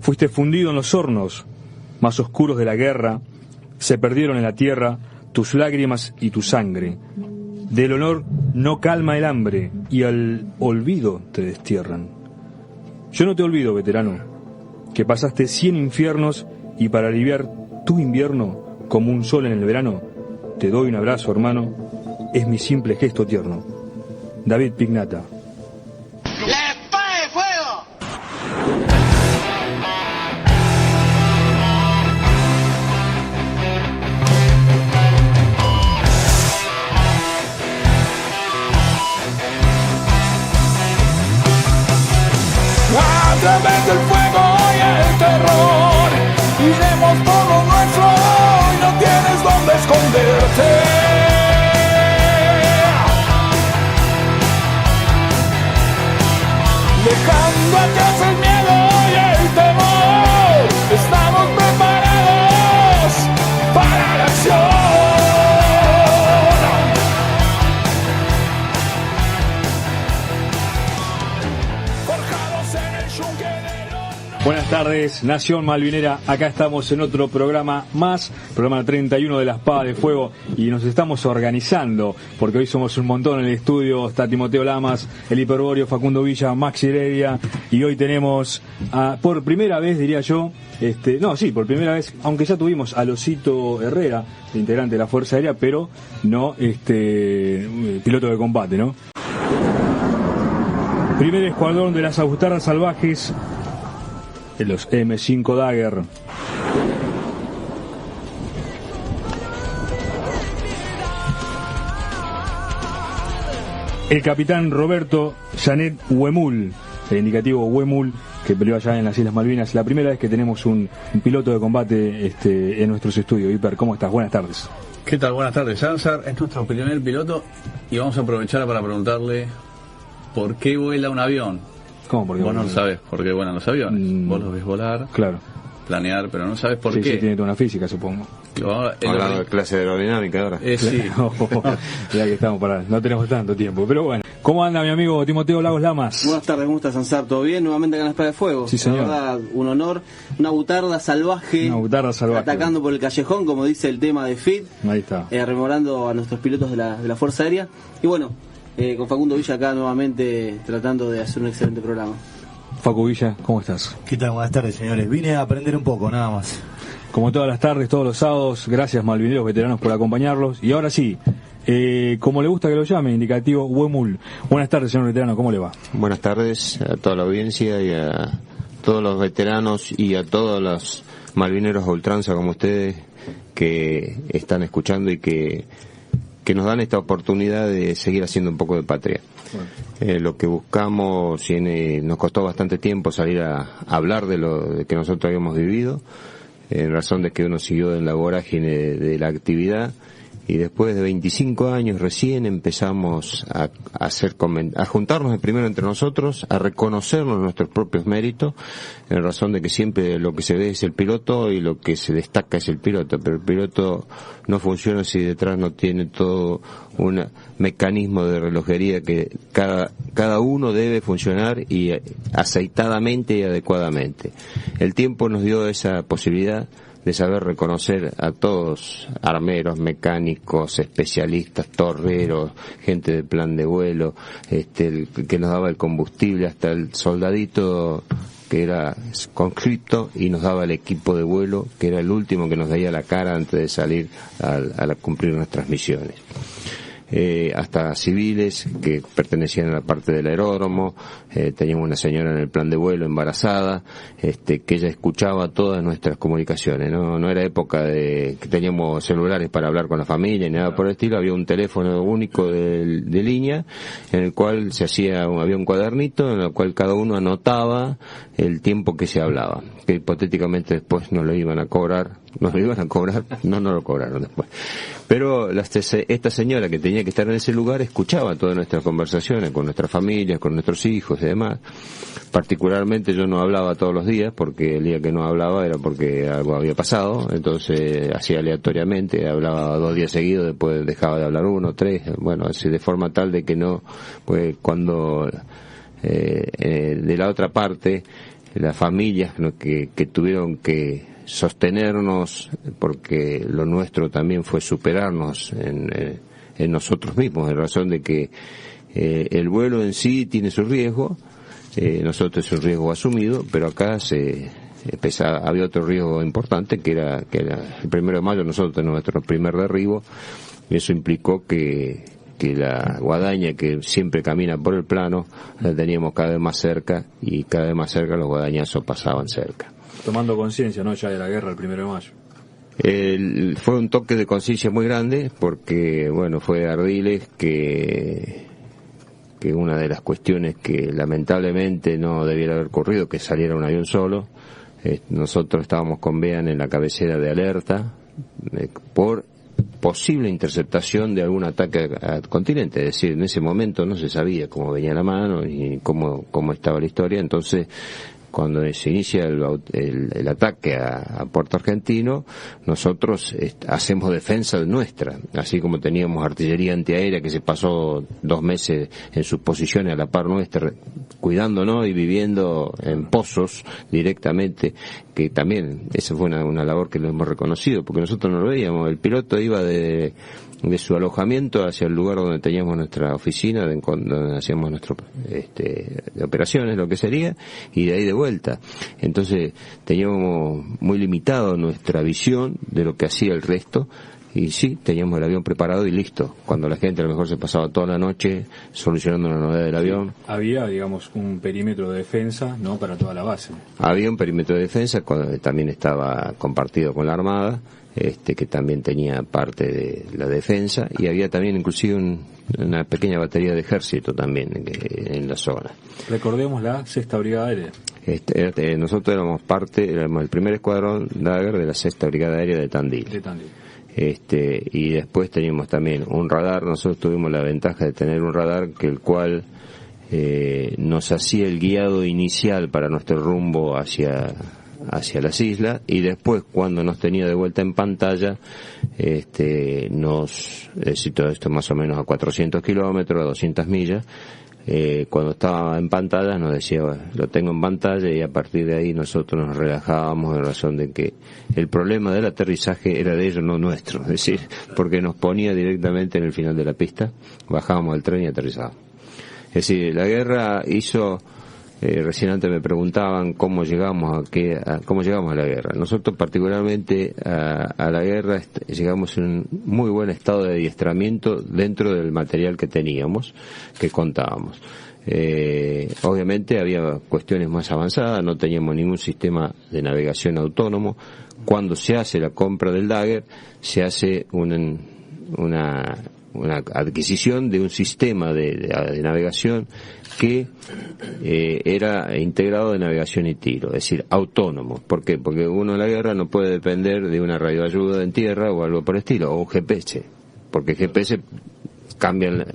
Fuiste fundido en los hornos más oscuros de la guerra, se perdieron en la tierra tus lágrimas y tu sangre. Del honor no calma el hambre y al olvido te destierran. Yo no te olvido, veterano, que pasaste 100 infiernos y para aliviar tu invierno como un sol en el verano, te doy un abrazo, hermano, es mi simple gesto tierno. David Pignata. ¡La espada de fuego! A través del fuego y el terror iremos por lo nuestro y no tienes dónde esconderte. Dejando atrás el miedo y el temor, estamos preparados para la acción. Buenas tardes, Nación Malvinera. Acá estamos en otro programa más, programa 31 de La Espada de Fuego, y nos estamos organizando porque hoy somos un montón en el estudio. Está Timoteo Lamas, el Hiperborio, Facundo Villa, Maxi Heredia, y hoy tenemos por primera vez, diría yo, por primera vez, aunque ya tuvimos a Losito Herrera, integrante de la Fuerza Aérea, pero no piloto de combate, ¿no? Primer escuadrón de las Agutardas Salvajes, de los M5 Dagger. El capitán Roberto Janet Huemul, el indicativo Huemul, que peleó allá en las Islas Malvinas. La primera vez que tenemos un piloto de combate en nuestros estudios. Hiper, ¿cómo estás? Buenas tardes. ¿Qué tal? Buenas tardes. César es nuestro primer piloto y vamos a aprovechar para preguntarle ¿por qué vuela un avión? ¿Cómo? Porque vos no lo sabés por qué vuelan los aviones. Vos los ves volar, claro, planear, pero no sabes por qué. Sí, tiene toda una física, supongo. Hablando de clase de aerodinámica ahora. Sí. Ya que estamos no tenemos tanto tiempo, pero bueno. ¿Cómo anda mi amigo Timoteo Lagos Lamas? Buenas tardes, ¿cómo estás, Ansar? ¿Todo bien? Nuevamente acá en la Espada de Fuego. Sí, señor. La verdad, un honor. Una butarda salvaje. Atacando por el callejón, como dice el tema de FIT. Ahí está. Rememorando a nuestros pilotos de la Fuerza Aérea. Y bueno, con Facundo Villa acá nuevamente tratando de hacer un excelente programa. Facu Villa, ¿cómo estás? ¿Qué tal? Buenas tardes, señores. Vine a aprender un poco, nada más. Como todas las tardes, todos los sábados, gracias Malvineros veteranos por acompañarlos. Y ahora sí, como le gusta que lo llame, indicativo Huemul. Buenas tardes, señor veterano, ¿cómo le va? Buenas tardes a toda la audiencia y a todos los veteranos y a todos los malvineros a ultranza como ustedes que están escuchando y que nos dan esta oportunidad de seguir haciendo un poco de patria. Bueno. Lo que buscamos, nos costó bastante tiempo salir a hablar de lo que nosotros habíamos vivido, en razón de que uno siguió en la vorágine de la actividad, y después de 25 años recién empezamos a juntarnos primero entre nosotros, a reconocernos nuestros propios méritos, en razón de que siempre lo que se ve es el piloto y lo que se destaca es el piloto, pero el piloto no funciona si detrás no tiene todo un mecanismo de relojería que cada uno debe funcionar y aceitadamente y adecuadamente. El tiempo nos dio esa posibilidad de saber reconocer a todos, armeros, mecánicos, especialistas, torreros, gente de plan de vuelo, el que nos daba el combustible, hasta el soldadito que era conscripto y nos daba el equipo de vuelo, que era el último que nos veía la cara antes de salir a cumplir nuestras misiones. Hasta civiles que pertenecían a la parte del aeródromo. Teníamos una señora en el plan de vuelo embarazada, que ella escuchaba todas nuestras comunicaciones. No era época de que teníamos celulares para hablar con la familia ni nada por el estilo. Había un teléfono único de línea en el cual había un cuadernito en el cual cada uno anotaba el tiempo que se hablaba, que hipotéticamente después nos lo iban a cobrar. ¿Nos lo iban a cobrar? No lo cobraron después. Pero esta señora que tenía que estar en ese lugar escuchaba todas nuestras conversaciones con nuestras familias, con nuestros hijos y demás. Particularmente yo no hablaba todos los días, porque el día que no hablaba era porque algo había pasado, entonces hacía aleatoriamente, hablaba 2 días seguidos, después dejaba de hablar 1, 3, bueno, así de forma tal de que no, pues cuando de la otra parte las familias que tuvieron que sostenernos, porque lo nuestro también fue superarnos en nosotros mismos, en razón de que el vuelo en sí tiene su riesgo, nosotros es un riesgo asumido, pero acá había otro riesgo importante que era el 1 de mayo nosotros tenemos nuestro primer derribo, y eso implicó que la guadaña que siempre camina por el plano la teníamos cada vez más cerca, y cada vez más cerca los guadañazos pasaban cerca. Tomando conciencia, ¿no?, ya de la guerra el 1 de mayo. Fue un toque de conciencia muy grande, porque bueno, fue Ardiles que una de las cuestiones que lamentablemente no debiera haber ocurrido, que saliera un avión solo. Nosotros estábamos con Bean en la cabecera de alerta por posible interceptación de algún ataque al continente, es decir, en ese momento no se sabía cómo venía la mano y cómo estaba la historia. Entonces, cuando se inicia el ataque a Puerto Argentino, nosotros hacemos defensa nuestra, así como teníamos artillería antiaérea que se pasó 2 meses en sus posiciones a la par nuestra, cuidándonos y viviendo en pozos directamente, que también esa fue una labor que lo hemos reconocido, porque nosotros no lo veíamos. El piloto iba de su alojamiento hacia el lugar donde teníamos nuestra oficina, donde hacíamos de operaciones, lo que sería, y de ahí de vuelta. Entonces teníamos muy limitado nuestra visión de lo que hacía el resto, y sí, teníamos el avión preparado y listo. Cuando la gente a lo mejor se pasaba toda la noche solucionando la novedad del avión. Había, digamos, un perímetro de defensa, ¿no?, para toda la base. Había un perímetro de defensa, también estaba compartido con la Armada, que también tenía parte de la defensa, y había también inclusive una pequeña batería de ejército también en la zona. Recordemos la 6ª Brigada Aérea. Nosotros éramos el primer escuadrón Dagger de la 6ª Brigada Aérea de Tandil. Y después teníamos también un radar. Nosotros tuvimos la ventaja de tener un radar el cual nos hacía el guiado inicial para nuestro rumbo hacia las islas, y después cuando nos tenía de vuelta en pantalla, todo esto más o menos a 400 kilómetros, a 200 millas, cuando estaba en pantalla nos decía, lo tengo en pantalla, y a partir de ahí nosotros nos relajábamos en razón de que el problema del aterrizaje era de ellos, no nuestro, es decir, porque nos ponía directamente en el final de la pista, bajábamos del tren y aterrizábamos. Es decir, la guerra hizo... recién antes me preguntaban cómo llegamos a la guerra. Nosotros particularmente a la guerra llegamos en un muy buen estado de adiestramiento dentro del material que teníamos, que contábamos. Obviamente había cuestiones más avanzadas, no teníamos ningún sistema de navegación autónomo. Cuando se hace la compra del Dagger, se hace una adquisición de un sistema de navegación que era integrado de navegación y tiro, es decir, autónomo. ¿Por qué? Porque uno en la guerra no puede depender de una radioayuda en tierra o algo por el estilo, o un GPS, porque GPS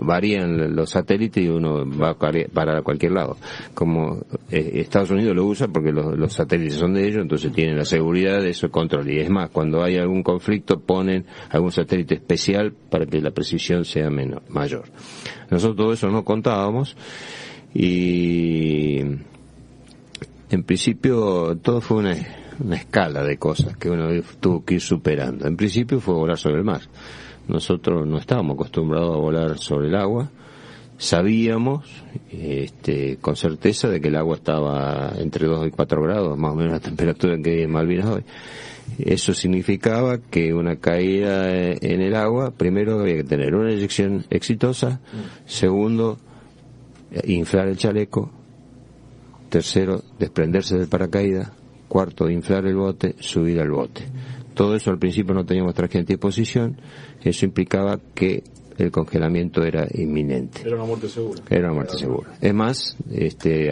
varían los satélites y uno va para cualquier lado. Como Estados Unidos lo usa porque los satélites son de ellos, entonces tienen la seguridad de eso, control. Y es más, cuando hay algún conflicto ponen algún satélite especial para que la precisión sea mayor. Nosotros todo eso no contábamos, y en principio todo fue una escala de cosas que uno tuvo que ir superando. En principio fue volar sobre el mar. Nosotros no estábamos acostumbrados a volar sobre el agua. Sabíamos con certeza de que el agua estaba entre 2 y 4 grados, más o menos la temperatura que hay en Malvinas hoy. Eso significaba que una caída en el agua, primero había que tener una eyección exitosa, segundo, inflar el chaleco, tercero, desprenderse del paracaídas, cuarto, inflar el bote, subir al bote. Todo eso al principio no teníamos traje antiposición, eso implicaba que el congelamiento era inminente. Era una muerte segura. Era una muerte segura. Es más,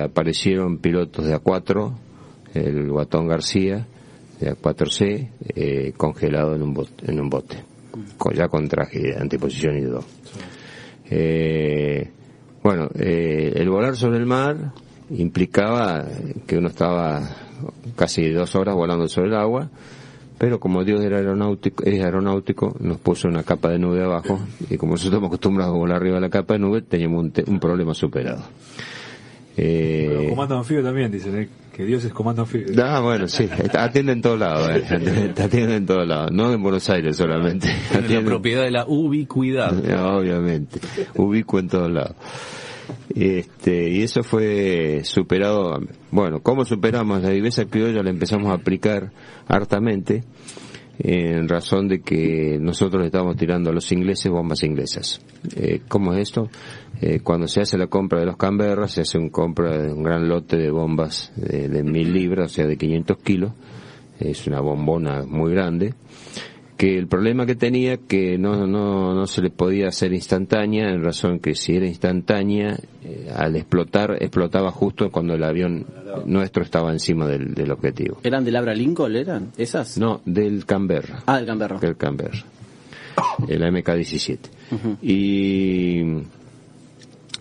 aparecieron pilotos de A4, el Guatón García, de A4C, congelado en un bote, ya con traje de antiposición y todo. El volar sobre el mar implicaba que uno estaba casi 2 horas volando sobre el agua, pero como Dios es aeronáutico, nos puso una capa de nube abajo, y como nosotros estamos acostumbrados a volar arriba de la capa de nube, teníamos un problema superado. Pero comando anfibio también dicen, que Dios es comando anfibio. Bueno, sí, atienden en todos lados, atienden en todos lados, no en Buenos Aires solamente. La propiedad de la ubicuidad. Obviamente, ubicuo en todos lados. Y eso fue superado. Bueno, ¿cómo superamos? La viveza criolla la empezamos a aplicar hartamente, en razón de que nosotros le estábamos tirando a los ingleses bombas inglesas. ¿Cómo es esto? Cuando se hace la compra de los Canberras, se hace una compra de un gran lote de bombas de 1000 libras, o sea, de 500 kilos. Es una bombona muy grande, que el problema que tenía que no se le podía hacer instantánea, en razón que si era instantánea, al explotar, explotaba justo cuando el avión nuestro estaba encima del objetivo. ¿Eran del Abra Lincoln, eran esas? No, del Canberra. Del Canberra. Del Canberra. El MK-17. Y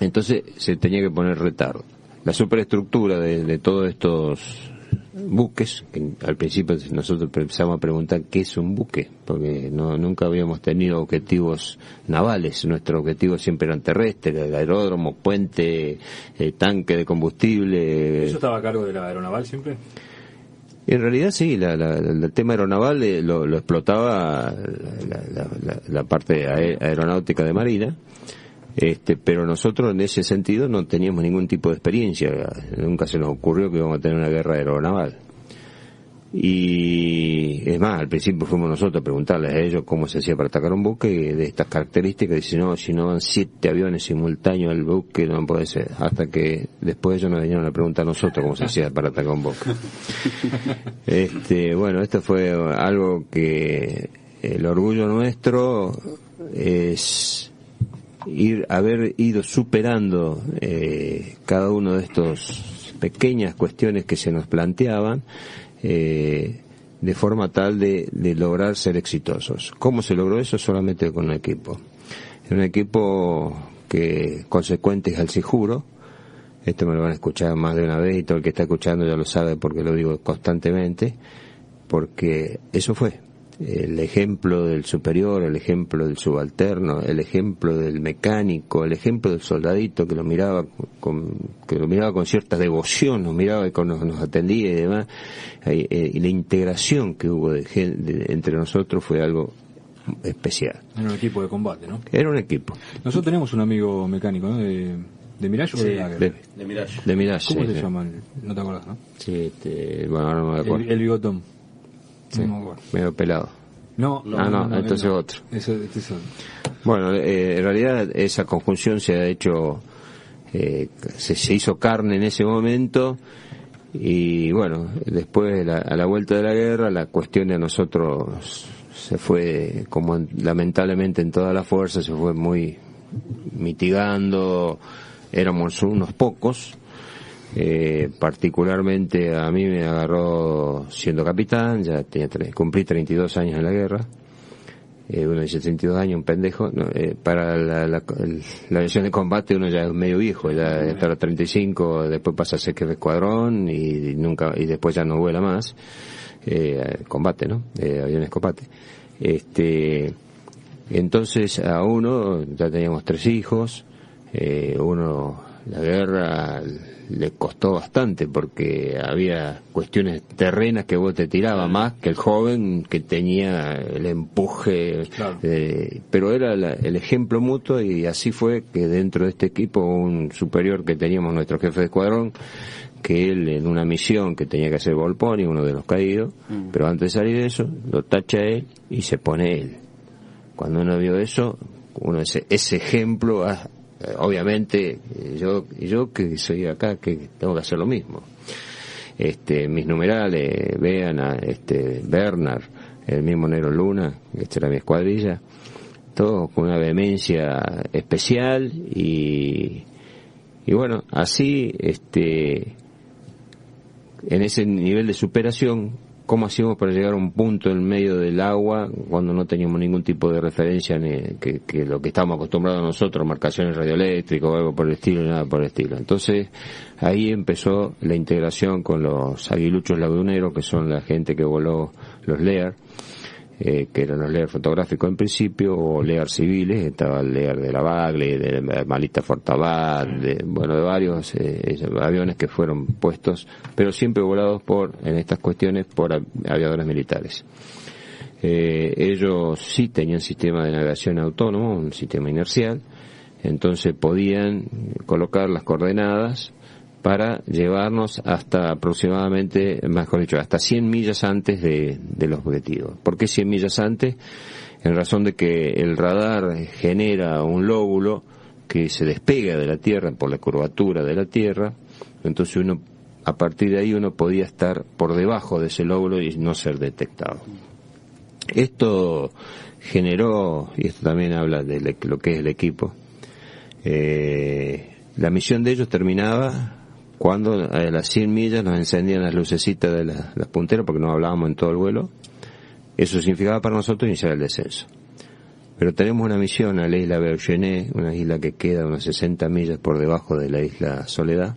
entonces se tenía que poner retardo. La superestructura de todos estos buques, que al principio nosotros empezamos a preguntar qué es un buque, porque nunca habíamos tenido objetivos navales. Nuestros objetivos siempre eran terrestres, el aeródromo, puente, tanque de combustible. ¿Eso estaba a cargo de la aeronaval siempre? En realidad sí, el tema aeronaval lo explotaba la parte aeronáutica de Marina. Pero nosotros en ese sentido no teníamos ningún tipo de experiencia, nunca se nos ocurrió que íbamos a tener una guerra aeronaval. Y es más, al principio fuimos nosotros a preguntarles a ellos cómo se hacía para atacar un buque de estas características, y si no van 7 aviones simultáneos al buque, no puede ser, hasta que después ellos nos vinieron a preguntar a nosotros cómo se hacía para atacar un buque. Bueno, esto fue algo que el orgullo nuestro es haber ido superando cada uno de estos pequeñas cuestiones que se nos planteaban, de forma tal de lograr ser exitosos. ¿Cómo se logró eso? Solamente con un equipo. Un equipo que consecuente es al Sijuro. Esto me lo van a escuchar más de una vez, y todo el que está escuchando ya lo sabe porque lo digo constantemente, porque eso fue el ejemplo del superior, el ejemplo del subalterno, el ejemplo del mecánico, el ejemplo del soldadito que lo miraba con cierta devoción, nos miraba y nos atendía y demás, y la integración que hubo entre nosotros fue algo especial. Era un equipo de combate, ¿no? Era un equipo. Nosotros tenemos un amigo mecánico, ¿no? ¿De Mirage o de Lager? De Mirage. De Mirage. ¿Cómo sí, se llama? No te acordás, ¿no? Sí, bueno, ahora no me acuerdo. El bigotón. Sí, no me acuerdo. medio pelado. No, entonces otro. Este es otro. Bueno, en realidad esa conjunción se ha hecho, se hizo carne en ese momento, y bueno, después a la vuelta de la guerra, la cuestión de nosotros se fue, como lamentablemente en toda la fuerza, se fue muy mitigando. Éramos unos pocos. Particularmente a mí me agarró siendo capitán, ya cumplí 32 años en la guerra. Uno dice 32 años, un pendejo. No, para la aviación de combate uno ya es medio viejo, ya está a los 35, después pasa a ser jefe de escuadrón y después ya no vuela más. Combate, ¿no? Aviones combate. Entonces a uno ya teníamos 3 hijos. La guerra le costó bastante porque había cuestiones terrenas que vos te tiraba más que el joven que tenía el empuje, claro. Pero era el ejemplo mutuo, y así fue que dentro de este equipo un superior que teníamos, nuestro jefe de escuadrón, que él en una misión que tenía que hacer Volponi, uno de los caídos, pero antes de salir de eso lo tacha él y se pone él. Cuando uno vio eso, uno ese ejemplo, obviamente yo que soy acá, que tengo que hacer lo mismo. Mis numerales, vean a Bernard, el mismo Negro Luna, esta era mi escuadrilla, todo con una vehemencia especial, y bueno, así en ese nivel de superación, ¿cómo hacíamos para llegar a un punto en medio del agua cuando no teníamos ningún tipo de referencia, que lo que estábamos acostumbrados nosotros, marcaciones radioeléctricas o algo por el estilo, nada por el estilo? Entonces ahí empezó la integración con los aguiluchos laguneros, que son la gente que voló los Lear, que eran los Lear fotográficos en principio, o Lear civiles. Estaba el Lear de la Bagley, de la Malita Fortabat, de varios aviones que fueron puestos, pero siempre volados en estas cuestiones por aviadores militares. Ellos sí tenían sistema de navegación autónomo, un sistema inercial, entonces podían colocar las coordenadas para llevarnos hasta aproximadamente, mejor dicho, hasta 100 millas antes de los objetivos. ¿Por qué 100 millas antes? En razón de que el radar genera un lóbulo que se despega de la Tierra por la curvatura de la Tierra, entonces a partir de ahí uno podía estar por debajo de ese lóbulo y no ser detectado. Esto generó, y esto también habla de lo que es el equipo, la misión de ellos terminaba cuando a las 100 millas nos encendían las lucecitas de las punteras, porque no hablábamos en todo el vuelo. Eso significaba para nosotros iniciar el descenso. Pero tenemos una misión a la isla Bergenet, una isla que queda unas 60 millas por debajo de la isla Soledad.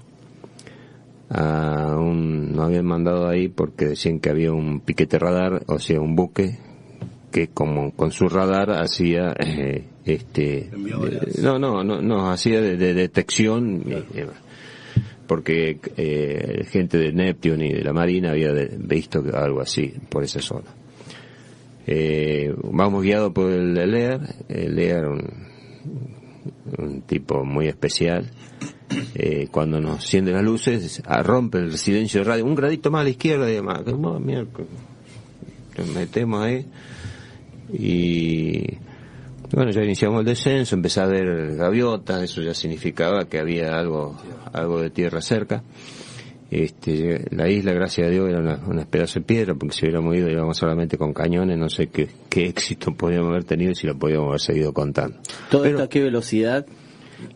Nos habían mandado ahí porque decían que había un piquete radar, o sea, un buque que como con su radar hacía hacía de detección, claro. Porque gente de Neptune y de la Marina había visto algo así por esa zona. Vamos guiados por el Lear, un tipo muy especial. Cuando nos encienden las luces, rompe el silencio de radio, un gradito más a la izquierda y demás. Nos metemos ahí y bueno, ya iniciamos el descenso, empecé a ver gaviotas, eso ya significaba que había algo de tierra cerca. La isla, gracias a Dios, era una pedazo de piedra, porque si hubiéramos ido íbamos solamente con cañones, no sé qué éxito podíamos haber tenido y si lo podíamos haber seguido contando. ¿Todo esto a qué velocidad?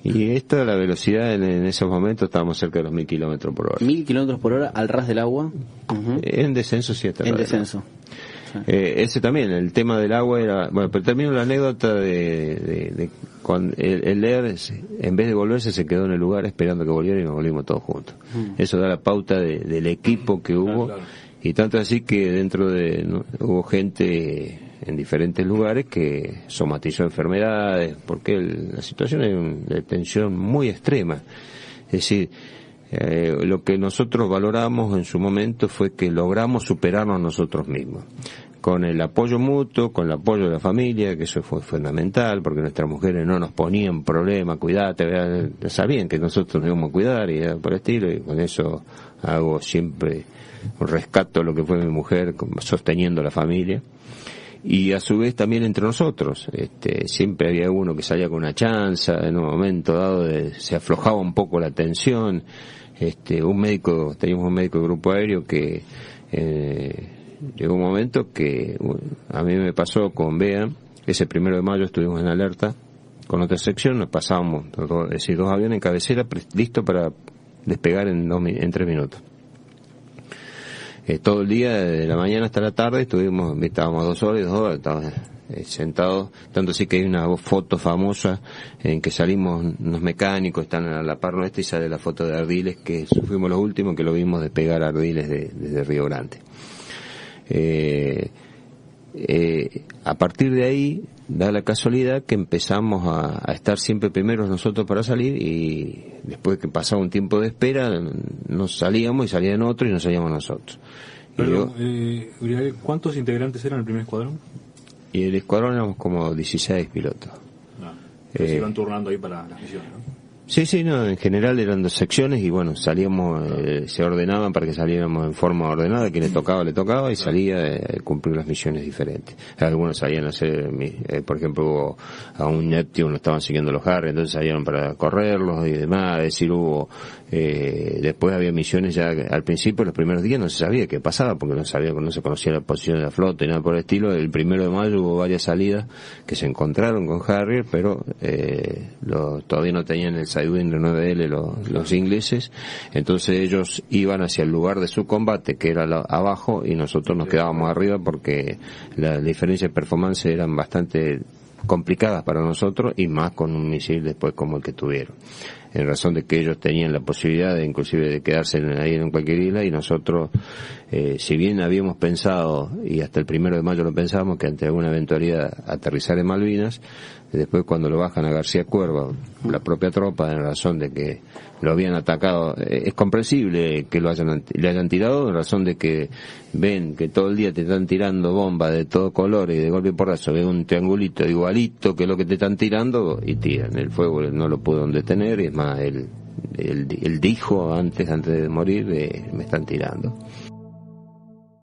Y la velocidad en esos momentos estábamos cerca de los 1000 kilómetros por hora. 1000 kilómetros por hora al ras del agua. Uh-huh. En descenso sí. En descenso. Ese también, el tema del agua era... Bueno, pero termino la anécdota de cuando el Lear, en vez de volverse, se quedó en el lugar esperando que volviera y nos volvimos todos juntos. Eso da la pauta del equipo que hubo, claro. Y tanto así que hubo gente en diferentes lugares que somatizó enfermedades, porque la situación es de tensión muy extrema. Es decir, lo que nosotros valoramos en su momento fue que logramos superarnos nosotros mismos, con el apoyo mutuo, con el apoyo de la familia, que eso fue fundamental, porque nuestras mujeres no nos ponían problema, cuidate, sabían que nosotros nos íbamos a cuidar y por el estilo, y con eso hago siempre un rescato a lo que fue mi mujer, sosteniendo la familia. Y a su vez también entre nosotros, siempre había uno que salía con una chanza, en un momento dado se aflojaba un poco la tensión. Teníamos un médico de grupo aéreo que llegó un momento que a mí me pasó con Bea, ese 1 de mayo estuvimos en alerta con otra sección, nos pasábamos, es decir, 2 aviones en cabecera listos para despegar en 3 minutos. Todo el día, de la mañana hasta la tarde, estábamos 2 horas, estábamos sentados, tanto así que hay una foto famosa en que salimos unos mecánicos, están a la par nuestra, y sale la foto de Ardiles, que fuimos los últimos que lo vimos despegar a Ardiles desde Río Grande. A partir de ahí, da la casualidad que empezamos a estar siempre primeros nosotros para salir, y después que pasaba un tiempo de espera, nos salíamos y salían otros y nos salíamos nosotros. Pero, ¿cuántos integrantes eran el primer escuadrón? Y el escuadrón éramos como 16 pilotos. Se iban turnando ahí para las misiones, ¿no? Sí, no, en general eran 2 secciones y bueno, salíamos, se ordenaban para que saliéramos en forma ordenada, quien le tocaba y salía a cumplir las misiones diferentes. Algunos salían a hacer, por ejemplo, a un Neptune lo estaban siguiendo los Harry, entonces salían para correrlos y demás, es decir, después había misiones ya, al principio, los primeros días no se sabía qué pasaba, porque no se conocía la posición de la flota y nada por el estilo. El 1 de mayo hubo varias salidas que se encontraron con Harrier, pero todavía no tenían el Sidewinder 9L los ingleses, entonces ellos iban hacia el lugar de su combate, que era abajo, y nosotros nos quedábamos arriba porque la diferencia de performance eran bastante complicadas para nosotros, y más con un misil después como el que tuvieron. en razón de que ellos tenían la posibilidad de inclusive de quedarse ahí en cualquier isla, y nosotros, si bien habíamos pensado, y hasta el 1 de mayo lo pensábamos, que ante alguna eventualidad aterrizar en Malvinas, después cuando lo bajan a García Cuerva, la propia tropa, en razón de que lo habían atacado, es comprensible que le hayan tirado, en razón de que ven que todo el día te están tirando bombas de todo color y de golpe y porrazo ven un triangulito igualito que lo que te están tirando y tiran. El fuego no lo pudieron detener, y es más, él dijo antes de morir, me están tirando.